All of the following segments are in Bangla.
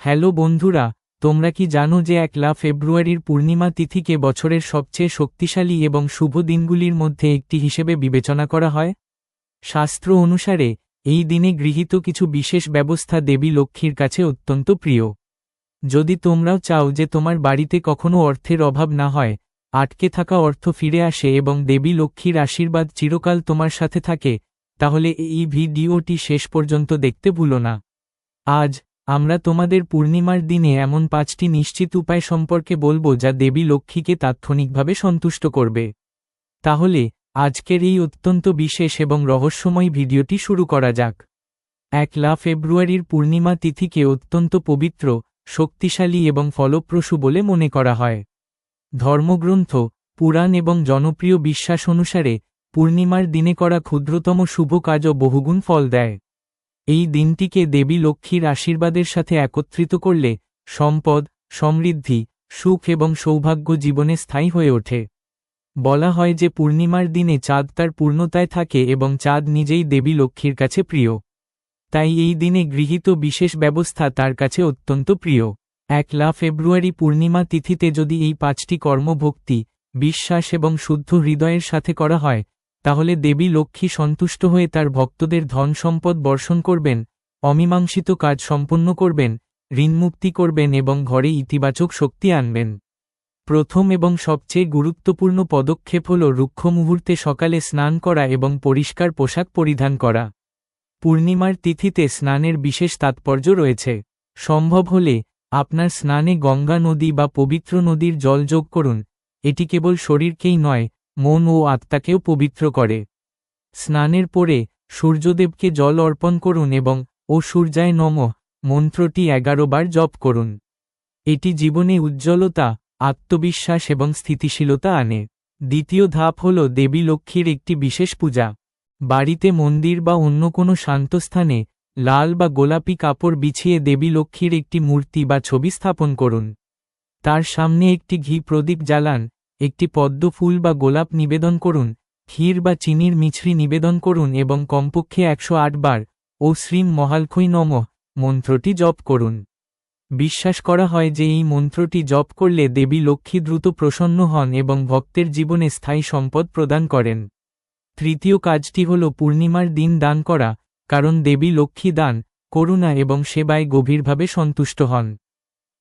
হ্যালো বন্ধুরা, তোমরা কি জানো যে 1 ফেব্রুয়ারির পূর্ণিমা তিথিকে বছরের সবচেয়ে শক্তিশালী এবং শুভ দিনগুলির মধ্যে একটি হিসেবে বিবেচনা করা হয়? শাস্ত্র অনুসারে এই দিনে গৃহীত কিছু বিশেষ ব্যবস্থা দেবী লক্ষ্মীর কাছে অত্যন্ত প্রিয়। যদি তোমরাও চাও যে তোমার বাড়িতে কখনো অর্থের অভাব না হয়, আটকে থাকা অর্থ ফিরে আসে এবং দেবী লক্ষ্মীর আশীর্বাদ চিরকাল তোমার সাথে থাকে, তাহলে এই ভিডিওটি শেষ পর্যন্ত দেখতে ভুলো না। আজ আমরা তোমাদের পূর্ণিমার দিনে এমন 5টি নিশ্চিত উপায় সম্পর্কে বলবো যা দেবী লক্ষ্মীকে তাৎক্ষণিকভাবে সন্তুষ্ট করবে। তাহলে আজকের এই অত্যন্ত বিশেষ এবং রহস্যময় ভিডিওটি শুরু করা যাক। 1 ফেব্রুয়ারির পূর্ণিমা তিথিকে অত্যন্ত পবিত্র, শক্তিশালী এবং ফলপ্রসূ বলে মনে করা হয়। ধর্মগ্রন্থ, পুরাণ এবং জনপ্রিয় বিশ্বাস অনুসারে পূর্ণিমার দিনে করা ক্ষুদ্রতম শুভ কাজও বহুগুণ ফল দেয়। এই দিনটিকে দেবী লক্ষ্মীর আশীর্বাদের সাথে একত্রিত করলে সম্পদ, সমৃদ্ধি, সুখ এবং সৌভাগ্য জীবনে স্থায়ী হয়ে ওঠে। বলা হয় যে পূর্ণিমার দিনে চাঁদ তার পূর্ণতায় থাকে এবং চাঁদ নিজেই দেবী লক্ষ্মীর কাছে প্রিয়। তাই এই দিনে গৃহীত বিশেষ ব্যবস্থা তার কাছে অত্যন্ত প্রিয়। 1 ফেব্রুয়ারি পূর্ণিমা তিথিতে যদি এই 5টি কর্ম ভক্তি, বিশ্বাস এবং শুদ্ধ হৃদয়ের সাথে করা হয়, তাহলে দেবী লক্ষ্মী সন্তুষ্ট হয়ে তার ভক্তদের ধন সম্পদ বর্ষণ করবেন, অমীমাংসিত কাজ সম্পন্ন করবেন, ঋণমুক্তি করবেন এবং ঘরে ইতিবাচক শক্তি আনবেন। প্রথম এবং সবচেয়ে গুরুত্বপূর্ণ পদক্ষেপ হল রুক্ষ মুহূর্তে সকালে স্নান করা এবং পরিষ্কার পোশাক পরিধান করা। পূর্ণিমার তিথিতে স্নানের বিশেষ তাৎপর্য রয়েছে। সম্ভব হলে আপনার স্নানে গঙ্গা নদী বা পবিত্র নদীর জল যোগ করুন। এটি কেবল শরীরকেই নয়, মন ও আত্মাকেও পবিত্র করে। স্নানের পরে সূর্যদেবকে জল অর্পণ করুন এবং ও সূর্যায় নমঃ মন্ত্রটি 11 বার জপ করুন। এটি জীবনে উজ্জ্বলতা, আত্মবিশ্বাস এবং স্থিতিশীলতা আনে। দ্বিতীয় ধাপ হল দেবী লক্ষ্মীর একটি বিশেষ পূজা। বাড়িতে মন্দির বা অন্য কোনো শান্ত স্থানে লাল বা গোলাপি কাপড় বিছিয়ে দেবী লক্ষ্মীর একটি মূর্তি বা ছবি স্থাপন করুন। তার সামনে একটি ঘি প্রদীপ জ্বালান, একটি পদ্ম ফুল বা গোলাপ নিবেদন করুন, ক্ষীর বা চিনির মিছরি নিবেদন করুন এবং কমপক্ষে 108 বার ও শ্রীম মহালক্ষ্মী নমঃ মন্ত্রটি জপ করুন। বিশ্বাস করা হয় যে এই মন্ত্রটি জপ করলে দেবী লক্ষ্মী দ্রুত প্রসন্ন হন এবং ভক্তের জীবনে স্থায়ী সম্পদ প্রদান করেন। তৃতীয় কাজটি হল পূর্ণিমার দিন দান করা, কারণ দেবী লক্ষ্মী দান, করুণা এবং সেবায় গভীরভাবে সন্তুষ্ট হন।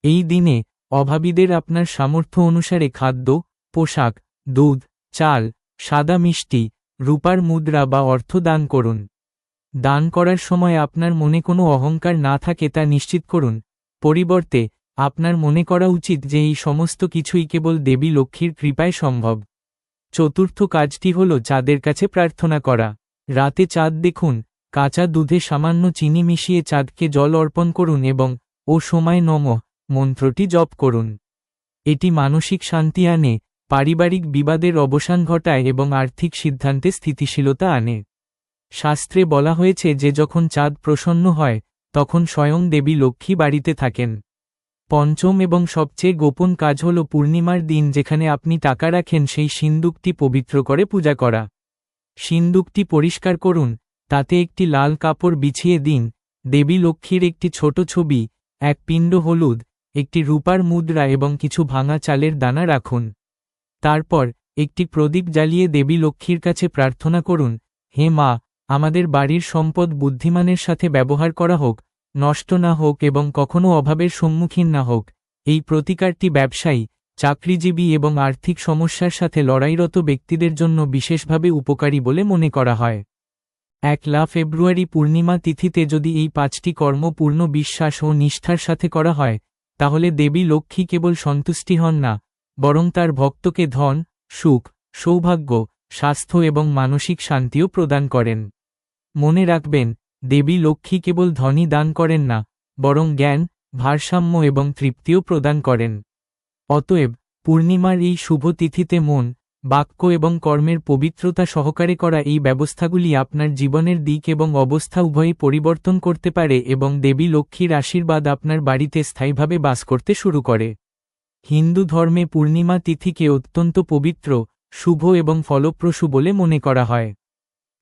এই দিনে অভাবীদের আপনার সামর্থ্য অনুসারে খাদ্য, পোশাক, দুধ, চাল, সাদা মিষ্টি, রূপার মুদ্রা বা অর্থ দান করুন। দান করার সময় আপনার মনে কোনো অহংকার না থাকে তা নিশ্চিত করুন। পরিবর্তে আপনার মনে করা উচিত যে এই সমস্ত কিছুই কেবল দেবী লক্ষ্মীর কৃপায় সম্ভব। চতুর্থ কাজটি হল চাঁদের কাছে প্রার্থনা করা। রাতে চাঁদ দেখুন, কাঁচা দুধে সামান্য চিনি মিশিয়ে চাঁদকে জল অর্পণ করুন এবং ও সময় নমঃ মন্ত্রটি জপ করুন। এটি মানসিক শান্তি আনে, পারিবারিক বিবাদের অবসান ঘটায় এবং আর্থিক সিদ্ধান্তে স্থিতিশীলতা আনে। শাস্ত্রে বলা হয়েছে যে যখন চাঁদ প্রসন্ন হয়, তখন স্বয়ং দেবী লক্ষ্মী বাড়িতে থাকেন। পঞ্চম এবং সবচেয়ে গোপন কাজ হল পূর্ণিমার দিন যেখানে আপনি টাকা রাখেন সেই সিন্দুকটি পবিত্র করে পূজা করা। সিন্দুকটি পরিষ্কার করুন, তাতে একটি লাল কাপড় বিছিয়ে দিন, দেবী লক্ষ্মীর একটি ছোট ছবি, এক পিণ্ড হলুদ, একটি রূপার মুদ্রা এবং কিছু ভাঙা চালের দানা রাখুন। তারপর একটি প্রদীপ জ্বালিয়ে দেবী লক্ষ্মীর কাছে প্রার্থনা করুন, হে মা, আমাদের বাড়ির সম্পদ বুদ্ধিমানের সাথে ব্যবহার করা হোক, নষ্ট না হোক এবং কখনো অভাবের সম্মুখীন না হোক। এই প্রতিকারটি ব্যবসায়ী, চাকরিজীবী এবং আর্থিক সমস্যার সাথে লড়াইরত ব্যক্তিদের জন্য বিশেষভাবে উপকারী বলে মনে করা হয়। 1 ফেব্রুয়ারি পূর্ণিমা তিথিতে যদি এই 5টি কর্ম পূর্ণ বিশ্বাস ও নিষ্ঠার সাথে করা হয়, তাহলে দেবী লক্ষ্মী কেবল সন্তুষ্টি হন না, বরং তার ভক্তকে ধন, সুখ, সৌভাগ্য, স্বাস্থ্য এবং মানসিক শান্তিও প্রদান করেন। মনে রাখবেন, দেবী লক্ষ্মী কেবল ধনই দান করেন না, বরং জ্ঞান, ভারসাম্য এবং তৃপ্তিও প্রদান করেন। অতএব পূর্ণিমার এই শুভ তিথিতে মন, বাক্য এবং কর্মের পবিত্রতা সহকারে করা এই ব্যবস্থাগুলি আপনার জীবনের দিক এবং অবস্থা উভয়ই পরিবর্তন করতে পারে এবং দেবী লক্ষ্মীর আশীর্বাদ আপনার বাড়িতে স্থায়ীভাবে বাস করতে শুরু করে। হিন্দু ধর্মে পূর্ণিমা তিথিকে অত্যন্ত পবিত্র, শুভ এবং ফলপ্রসূ বলে মনে করা হয়।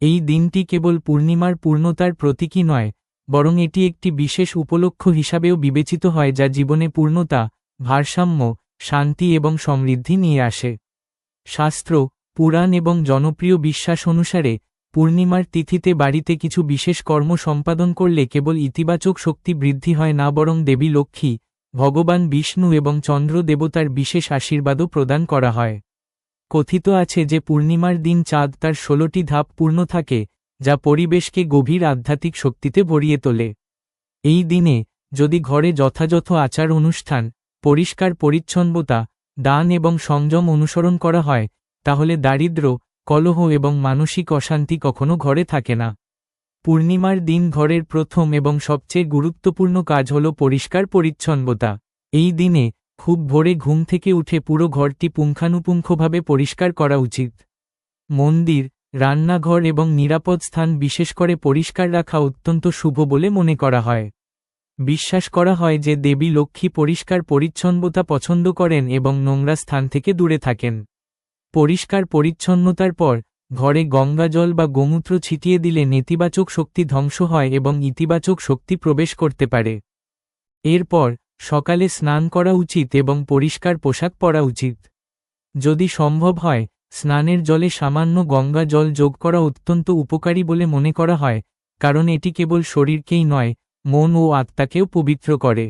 এই দিনটি কেবল পূর্ণিমার পূর্ণতার প্রতীকী নয়, বরং এটি একটি বিশেষ উপলক্ষ হিসাবেও বিবেচিত হয় যা জীবনে পূর্ণতা, ভারসাম্য, শান্তি এবং সমৃদ্ধি নিয়ে আসে। শাস্ত্র, পুরাণ এবং জনপ্রিয় বিশ্বাস অনুসারে পূর্ণিমার তিথিতে বাড়িতে কিছু বিশেষ কর্ম সম্পাদন করলে কেবল ইতিবাচক শক্তি বৃদ্ধি হয় না, বরং দেবী লক্ষ্মী, ভগবান বিষ্ণু এবং চন্দ্র দেবতার বিশেষ আশীর্বাদও প্রদান করা হয়। কথিত আছে যে পূর্ণিমার দিন চাঁদ তার 16টি ধাপ পূর্ণ থাকে, যা পরিবেশকে গভীর আধ্যাত্মিক শক্তিতে ভরিয়ে তোলে। এই দিনে যদি ঘরে যথাযথ আচার অনুষ্ঠান, পরিষ্কার পরিচ্ছন্নতা, দান এবং সংযম অনুসরণ করা হয়, তাহলে দারিদ্র্য, কলহ এবং মানসিক অশান্তি কখনো ঘরে থাকে না। পূর্ণিমার দিন ঘরের প্রথম এবং সবচেয়ে গুরুত্বপূর্ণ কাজ হল পরিষ্কার পরিচ্ছন্নতা। এই দিনে খুব ভোরে ঘুম থেকে উঠে পুরো ঘরটি পুঙ্খানুপুঙ্খভাবে পরিষ্কার করা উচিত। মন্দির, রান্নাঘর এবং নিরাপদ স্থান বিশেষ করে পরিষ্কার রাখা অত্যন্ত শুভ বলে মনে করা হয়। বিশ্বাস করা হয় যে দেবী লক্ষ্মী পরিষ্কার পরিচ্ছন্নতা পছন্দ করেন এবং নোংরা স্থান থেকে দূরে থাকেন। পরিষ্কার পরিচ্ছন্নতার পর ঘরে গঙ্গাজল বা গোমূত্র ছিটিয়ে দিলে নেতিবাচক শক্তি ধ্বংস হয় এবং ইতিবাচক শক্তি প্রবেশ করতে পারে। এরপর সকালে স্নান করা উচিত এবং পরিষ্কার পোশাক পরা উচিত। যদি সম্ভব হয়, স্নানের জলে সামান্য গঙ্গা জল যোগ করা অত্যন্ত উপকারী বলে মনে করা হয়, কারণ এটি কেবল শরীরকেই নয়, মন ও আত্মাকেও পবিত্র করে।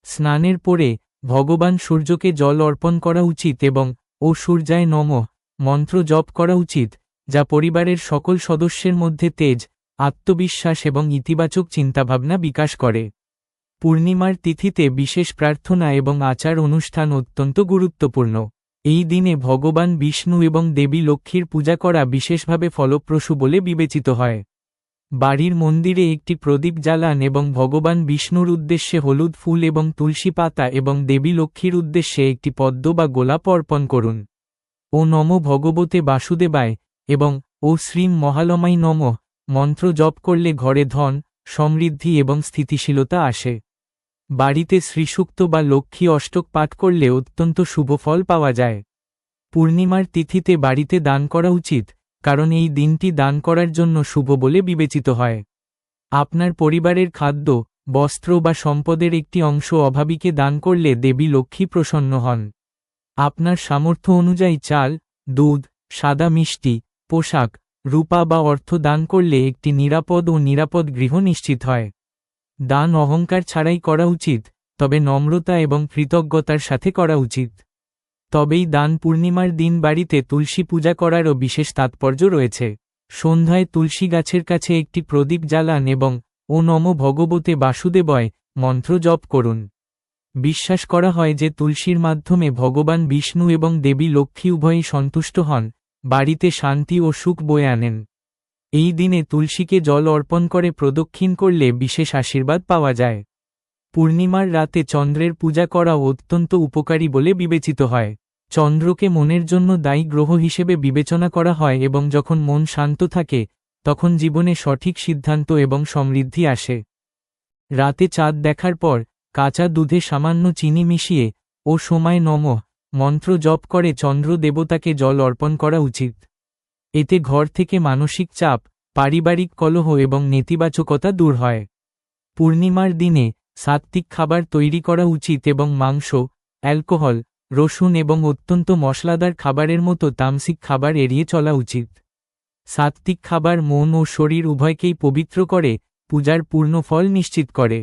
স্নানের পরে ভগবান সূর্যকে জল অর্পণ করা উচিত এবং ও সূর্যায় নমঃ মন্ত্র জপ করা উচিত, যা পরিবারের সকল সদস্যের মধ্যে তেজ, আত্মবিশ্বাস এবং ইতিবাচক চিন্তাভাবনা বিকাশ করে। পূর্ণিমার তিথিতে বিশেষ প্রার্থনা এবং আচার অনুষ্ঠান অত্যন্ত গুরুত্বপূর্ণ। এই দিনে ভগবান বিষ্ণু এবং দেবী লক্ষ্মীর পূজা করা বিশেষভাবে ফলপ্রসূ বলে বিবেচিত হয়। বাড়ির মন্দিরে একটি প্রদীপ জ্বালান এবং ভগবান বিষ্ণুর উদ্দেশ্যে হলুদ ফুল এবং তুলসী পাতা এবং দেবী লক্ষ্মীর উদ্দেশ্যে একটি পদ্ম বা গোলাপ অর্পণ করুন। ও নমো ভগবতে বাসুদেবায় এবং ও শ্রীম মহালমাই নমঃ মন্ত্র জপ করলে ঘরে ধন, সমৃদ্ধি এবং স্থিতিশীলতা আসে। বাড়িতে শ্রীসূক্ত বা লক্ষ্মী অষ্টক পাঠ করলে অত্যন্ত শুভ ফল পাওয়া যায়। পূর্ণিমার তিথিতে বাড়িতে দান করা উচিত, কারণ এই দিনটি দান করার জন্য শুভ বলে বিবেচিত হয়। আপনার পরিবারের খাদ্য, বস্ত্র বা সম্পদের একটি অংশ অভাবীকে দান করলে দেবী লক্ষ্মী প্রসন্ন হন। আপনার সামর্থ্য অনুযায়ী চাল, দুধ, সাদা মিষ্টি, পোশাক, রূপা বা অর্থ দান করলে একটি নিরাপদ ও নিরাপদ গৃহ নিশ্চিত হয়। দান অহংকার ছাড়াই করা উচিত, তবে নম্রতা এবং কৃতজ্ঞতার সাথে করা উচিত। তবেই দান। পূর্ণিমার দিন বাড়িতে তুলসী পূজা করারও বিশেষ তাৎপর্য রয়েছে। সন্ধ্যায় তুলসী গাছের কাছে একটি প্রদীপ জ্বালান এবং ও নমো ভগবতে বাসুদেবায় মন্ত্র জপ করুন। বিশ্বাস করা হয় যে তুলসীর মাধ্যমে ভগবান বিষ্ণু এবং দেবী লক্ষ্মী উভয়ই সন্তুষ্ট হন, বাড়িতে শান্তি ও সুখ বয়ে আনেন। এই দিনে তুলসীকে জল অর্পণ করে প্রদক্ষিণ করলে বিশেষ আশীর্বাদ পাওয়া যায়। পূর্ণিমার রাতে চন্দ্রের পূজা করাও অত্যন্ত উপকারী বলে বিবেচিত হয়। চন্দ্রকে মনের জন্য দায়ী গ্রহ হিসেবে বিবেচনা করা হয় এবং যখন মন শান্ত থাকে, তখন জীবনে সঠিক সিদ্ধান্ত এবং সমৃদ্ধি আসে। রাতে চাঁদ দেখার পর কাঁচা দুধে সামান্য চিনি মিশিয়ে ও সময় নমঃ মন্ত্র জপ করে চন্দ্র দেবতাকে জল অর্পণ করা উচিত। এতে ঘর থেকে মানসিক চাপ, পারিবারিক কলহ এবং নেতিবাচকতা দূর হয়। পূর্ণিমার দিনে সাত্ত্বিক খাবার তৈরি করা উচিত এবং মাংস, অ্যালকোহল, রসুন এবং অত্যন্ত মশলাদার খাবারের মতো তামসিক খাবার এড়িয়ে চলা উচিত। সাত্ত্বিক খাবার মন ও শরীর উভয়কেই পবিত্র করে, পূজার পূর্ণ ফল নিশ্চিত করে।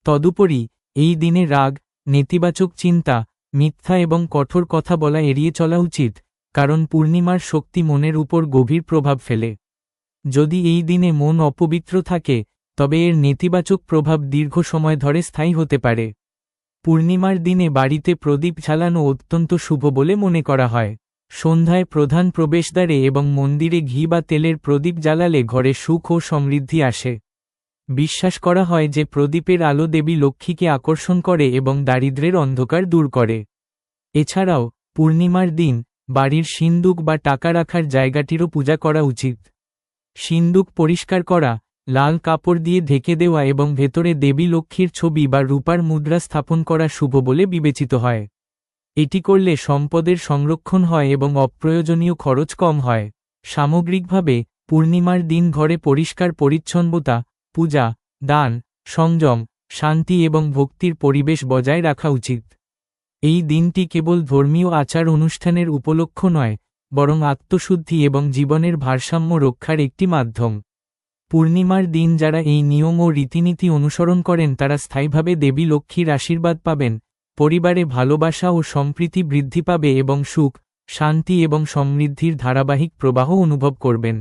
তদুপরি এই দিনে রাগ, নেতিবাচক চিন্তা, মিথ্যা এবং কঠোর কথা বলা এড়িয়ে চলা উচিত, কারণ পূর্ণিমার শক্তি মনের উপর গভীর প্রভাব ফেলে। যদি এই দিনে মন অপবিত্র থাকে, তবে এর নেতিবাচক প্রভাব দীর্ঘ সময় ধরে স্থায়ী হতে পারে। পূর্ণিমার দিনে বাড়িতে প্রদীপ জ্বালানো অত্যন্ত শুভ বলে মনে করা হয়। সন্ধ্যায় প্রধান প্রবেশদ্বারে এবং মন্দিরে ঘি বা তেলের প্রদীপ জ্বালালে ঘরে সুখ ও সমৃদ্ধি আসে। বিশ্বাস করা হয় যে প্রদীপের আলো দেবী লক্ষ্মীকে আকর্ষণ করে এবং দারিদ্র্যের অন্ধকার দূর করে। এছাড়াও পূর্ণিমার দিন বাড়ির সিন্দুক বা টাকা রাখার জায়গাটিরও পূজা করা উচিত। সিন্দুক পরিষ্কার করা, লাল কাপড় দিয়ে ঢেকে দেওয়া এবং ভেতরে দেবী লক্ষ্মীর ছবি বা রূপার মুদ্রা স্থাপন করা শুভ বলে বিবেচিত হয়। এটি করলে সম্পদের সংরক্ষণ হয় এবং অপ্রয়োজনীয় খরচ কম হয়। সামগ্রিকভাবে পূর্ণিমার দিন ঘরে পরিষ্কার পরিচ্ছন্নতা, পূজা দান, সংযম, শান্তি এবং ভক্তির পরিবেশ বজায় রাখা উচিত। এই দিনটি কেবল ধর্মীয় আচার অনুষ্ঠানের উপলক্ষ নয়, বরং আত্মশুদ্ধি এবং জীবনের ভারসাম্য রক্ষার একটি মাধ্যম। পূর্ণিমার দিন যারা এই নিয়ম ও রীতিনীতি অনুসরণ করেন তারা স্থায়ীভাবে দেবী লক্ষ্মীর আশীর্বাদ পাবেন, পরিবারে ভালোবাসা ও সম্প্রীতি বৃদ্ধি পাবে এবং সুখ, শান্তি এবং সমৃদ্ধির ধারাবাহিক প্রবাহ অনুভব করবেন।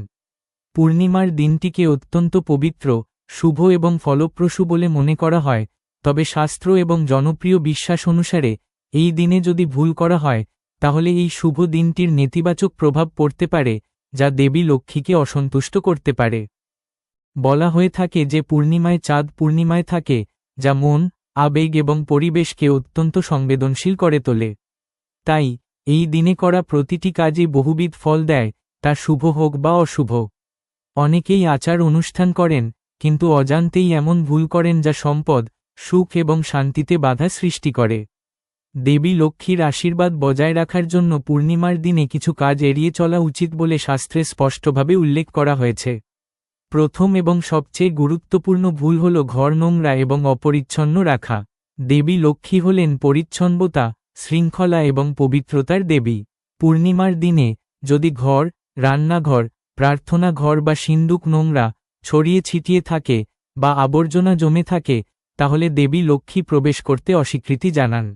পূর্ণিমার দিনটিকে অত্যন্ত পবিত্র, শুভ এবং ফলপ্রসূ বলে মনে করা হয়, তবে শাস্ত্র এবং জনপ্রিয় বিশ্বাস অনুসারে এই দিনে যদি ভুল করা হয় তাহলে এই শুভ দিনটির নেতিবাচক প্রভাব পড়তে পারে, যা দেবী লক্ষ্মীকে অসন্তুষ্ট করতে পারে। বলা হয়ে থাকে যে পূর্ণিমায় চাঁদ পূর্ণিমায় থাকে, যা মন, আবেগ এবং পরিবেশকে অত্যন্ত সংবেদনশীল করে তোলে। তাই এই দিনে করা প্রতিটি কাজই বহুবিধ ফল দেয়, তা শুভ হোক বা অশুভ। অনেকেই আচার অনুষ্ঠান করেন, কিন্তু অজান্তেই এমন ভুল করেন যা সম্পদ, সুখ এবং শান্তিতে বাধা সৃষ্টি করে। দেবী লক্ষ্মীর আশীর্বাদ বজায় রাখার জন্য পূর্ণিমার দিনে কিছু কাজ এড়িয়ে চলা উচিত বলে শাস্ত্রে স্পষ্টভাবে উল্লেখ করা হয়েছে। প্রথম এবং সবচেয়ে গুরুত্বপূর্ণ ভুল হল ঘর নোংরা এবং অপরিচ্ছন্ন রাখা। দেবী লক্ষ্মী হলেন পরিচ্ছন্নতা, শৃঙ্খলা এবং পবিত্রতার দেবী। পূর্ণিমার দিনে যদি ঘর, রান্নাঘর, প্রার্থনা ঘর বা সিন্দুক নোংরা, ছড়িয়ে ছিটিয়ে থাকে বা আবর্জনা জমে থাকে, তাহলে দেবী লক্ষ্মী প্রবেশ করতে অস্বীকৃতি জানান।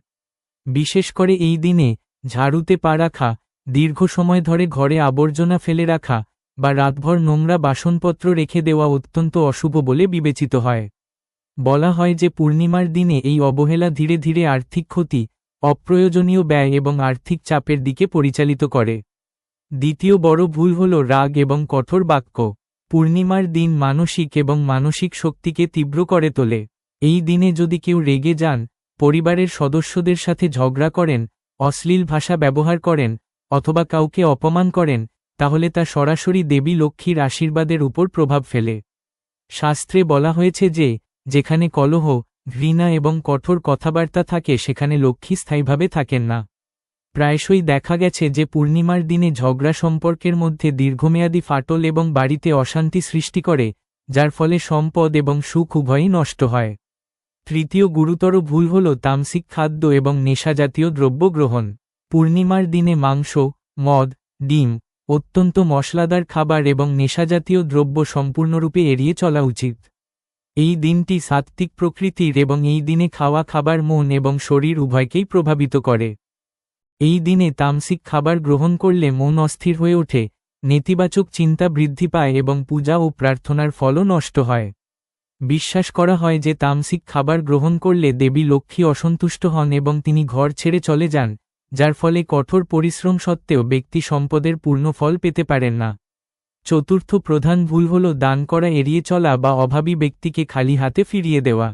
বিশেষ করে এই দিনে ঝাড়ুতে পা রাখা, দীর্ঘ সময় ধরে ঘরে আবর্জনা ফেলে রাখা বা রাতভর নোংরা বাসনপত্র রেখে দেওয়া অত্যন্ত অশুভ বলে বিবেচিত হয়। বলা হয় যে পূর্ণিমার দিনে এই অবহেলা ধীরে ধীরে আর্থিক ক্ষতি, অপ্রয়োজনীয় ব্যয় এবং আর্থিক চাপের দিকে পরিচালিত করে। দ্বিতীয় বড় ভুল হল রাগ এবং কঠোর বাক্য। পূর্ণিমার দিন মানসিক শক্তিকে তীব্র করে তোলে। এই দিনে যদি কেউ রেগে যান, পরিবারের সদস্যদের সাথে ঝগড়া করেন, অশ্লীল ভাষা ব্যবহার করেন অথবা কাউকে অপমান করেন, তাহলে তা সরাসরি দেবী লক্ষ্মীর আশীর্বাদের উপর প্রভাব ফেলে। শাস্ত্রে বলা হয়েছে যে যেখানে কলহ, ঘৃণা এবং কঠোর কথাবার্তা থাকে সেখানে লক্ষ্মী স্থায়ীভাবে থাকেন না। প্রায়শই দেখা গেছে যে পূর্ণিমার দিনে ঝগড়া সম্পর্কের মধ্যে দীর্ঘমেয়াদী ফাটল এবং বাড়িতে অশান্তি সৃষ্টি করে, যার ফলে সম্পদ এবং সুখ উভয়ই নষ্ট হয়। তৃতীয় গুরুতর ভুল হল তামসিক খাদ্য এবং নেশাজাতীয় দ্রব্য গ্রহণ। পূর্ণিমার দিনে মাংস, মদ, ডিম, অত্যন্ত মশলাদার খাবার এবং নেশাজাতীয় দ্রব্য সম্পূর্ণরূপে এড়িয়ে চলা উচিত। এই দিনটি সাত্ত্বিক প্রকৃতির এবং এই দিনে খাওয়া খাবার মন এবং শরীর উভয়কেই প্রভাবিত করে। এই দিনে তামসিক খাবার গ্রহণ করলে মন অস্থির হয়ে ওঠে, নেতিবাচক চিন্তা বৃদ্ধি পায় এবং পূজা ও প্রার্থনার ফলও নষ্ট হয়। বিশ্বাস করা হয় যে তামসিক খাবার গ্রহণ করলে দেবী লক্ষ্মী অসন্তুষ্ট হন এবং তিনি ঘর ছেড়ে চলে যান, যার ফলে কঠোর পরিশ্রম সত্ত্বেও ব্যক্তি সম্পদের পূর্ণ ফল পেতে পারেন না। চতুর্থ প্রধান ভুল হল দান করা এড়িয়ে চলা বা অভাবী ব্যক্তিকে খালি হাতে ফিরিয়ে দেওয়া।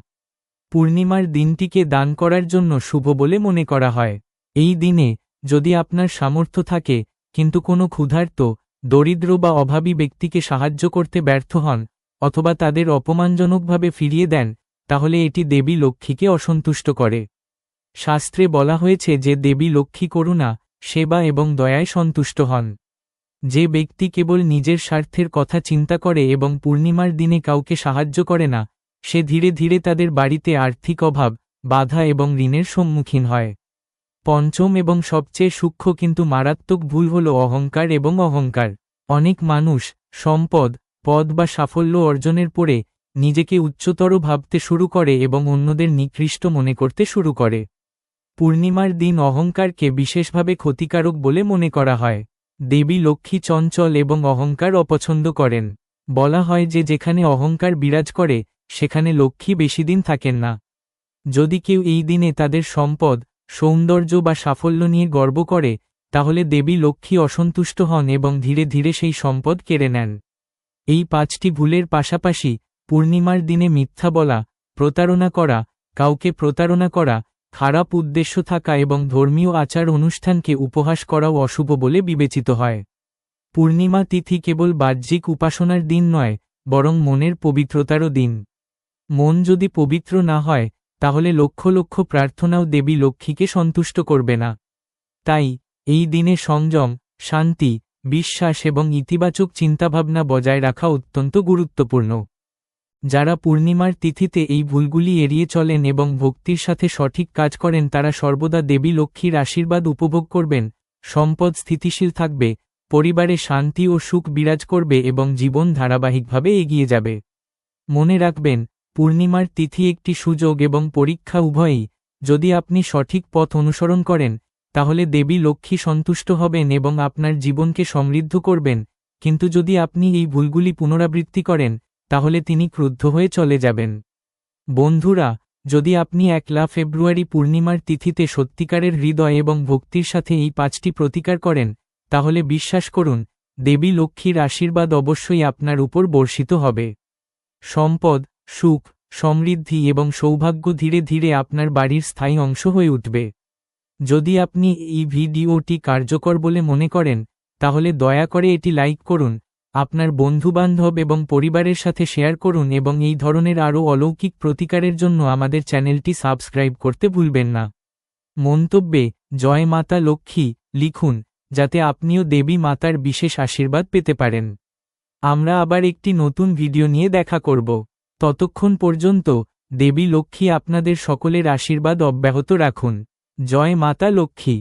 পূর্ণিমার দিনটিকে দান করার জন্য শুভ বলে মনে করা হয়। এই দিনে যদি আপনার সামর্থ্য থাকে কিন্তু কোনো ক্ষুধার্ত, দরিদ্র বা অভাবী ব্যক্তিকে সাহায্য করতে ব্যর্থ হন অথবা তাদের অপমানজনকভাবে ফিরিয়ে দেন, তাহলে এটি দেবী লক্ষ্মীকে অসন্তুষ্ট করে। শাস্ত্রে বলা হয়েছে যে দেবী লক্ষ্মী করুণা, সেবা এবং দয়ায় সন্তুষ্ট হন। যে ব্যক্তি কেবল নিজের স্বার্থের কথা চিন্তা করে এবং পূর্ণিমার দিনে কাউকে সাহায্য করে না, সে ধীরে ধীরে তাদের বাড়িতে আর্থিক অভাব, বাধা এবং ঋণের সম্মুখীন হয়। পঞ্চম এবং সবচেয়ে সূক্ষ্ম কিন্তু মারাত্মক ভুল হল অহংকার এবং অহংকার। অনেক মানুষ সম্পদ, পদ বা সাফল্য অর্জনের পরে নিজেকে উচ্চতর ভাবতে শুরু করে এবং অন্যদের নিকৃষ্ট মনে করতে শুরু করে। পূর্ণিমার দিন অহংকারকে বিশেষভাবে ক্ষতিকারক বলে মনে করা হয়। দেবী লক্ষ্মী চঞ্চল এবং অহংকার অপছন্দ করেন। বলা হয় যে যেখানে অহংকার বিরাজ করে সেখানে লক্ষ্মী বেশিদিন থাকেন না। যদি কেউ এই দিনে তাদের সম্পদ, সৌন্দর্য বা সাফল্য নিয়ে গর্ব করে, তাহলে দেবী লক্ষ্মী অসন্তুষ্ট হন এবং ধীরে ধীরে সেই সম্পদ কেড়ে নেন। এই 5টি ভুলের পাশাপাশি পূর্ণিমার দিনে মিথ্যা বলা, প্রতারণা করা, কাউকে প্রতারণা করা, খারাপ উদ্দেশ্য থাকা এবং ধর্মীয় আচার অনুষ্ঠানকে উপহাস করাও অশুভ বলে বিবেচিত হয়। পূর্ণিমা তিথি কেবল বাহ্যিক উপাসনার দিন নয়, বরং মনের পবিত্রতারও দিন। মন যদি পবিত্র না হয় তাহলে লক্ষ লক্ষ প্রার্থনাও দেবী লক্ষ্মীকে সন্তুষ্ট করবে না। তাই এই দিনে সংযম, শান্তি, বিশ্বাস এবং ইতিবাচক চিন্তাভাবনা বজায় রাখা অত্যন্ত গুরুত্বপূর্ণ। যারা পূর্ণিমার তিথিতে এই ভুলগুলি এড়িয়ে চলেন এবং ভক্তির সাথে সঠিক কাজ করেন তারা সর্বদা দেবী লক্ষ্মীর আশীর্বাদ উপভোগ করবেন, সম্পদ স্থিতিশীল থাকবে, পরিবারে শান্তি ও সুখ বিরাজ করবে এবং জীবন ধারাবাহিকভাবে এগিয়ে যাবে। মনে রাখবেন, পূর্ণিমার তিথি একটি সুযোগ এবং পরীক্ষা উভয়ই। যদি আপনি সঠিক পথ অনুসরণ করেন, তাহলে দেবী লক্ষ্মী সন্তুষ্ট হবেন এবং আপনার জীবনকে সমৃদ্ধ করবেন, কিন্তু যদি আপনি এই ভুলগুলি পুনরাবৃত্তি করেন, তাহলে তিনি ক্রুদ্ধ হয়ে চলে যাবেন। বন্ধুরা, যদি আপনি 1 ফেব্রুয়ারি পূর্ণিমার তিথিতে সত্যিকারের হৃদয় এবং ভক্তির সাথে এই 5টি প্রতিকার করেন, তাহলে বিশ্বাস করুন, দেবী লক্ষ্মীর আশীর্বাদ অবশ্যই আপনার উপর বর্ষিত হবে। সম্পদ, সুখ, সমৃদ্ধি এবং সৌভাগ্য ধীরে ধীরে আপনার বাড়ির স্থায়ী অংশ হয়ে উঠবে। যদি আপনি এই ভিডিওটি কার্যকর বলে মনে করেন, তাহলে দয়া করে এটি লাইক করুন, আপনার বন্ধুবান্ধব এবং পরিবারের সাথে শেয়ার করুন এবং এই ধরনের আরও অলৌকিক প্রতিকারের জন্য আমাদের চ্যানেলটি সাবস্ক্রাইব করতে ভুলবেন না। মন্তব্যে জয় মাতা লক্ষ্মী লিখুন, যাতে আপনিও দেবী মাতার বিশেষ আশীর্বাদ পেতে পারেন। আমরা আবার একটি নতুন ভিডিও নিয়ে দেখা করব। ততক্ষণ পর্যন্ত দেবী লক্ষ্মী আপনাদের সকলের আশীর্বাদ অব্যাহত রাখুন। জয় মাতা লক্ষ্মী।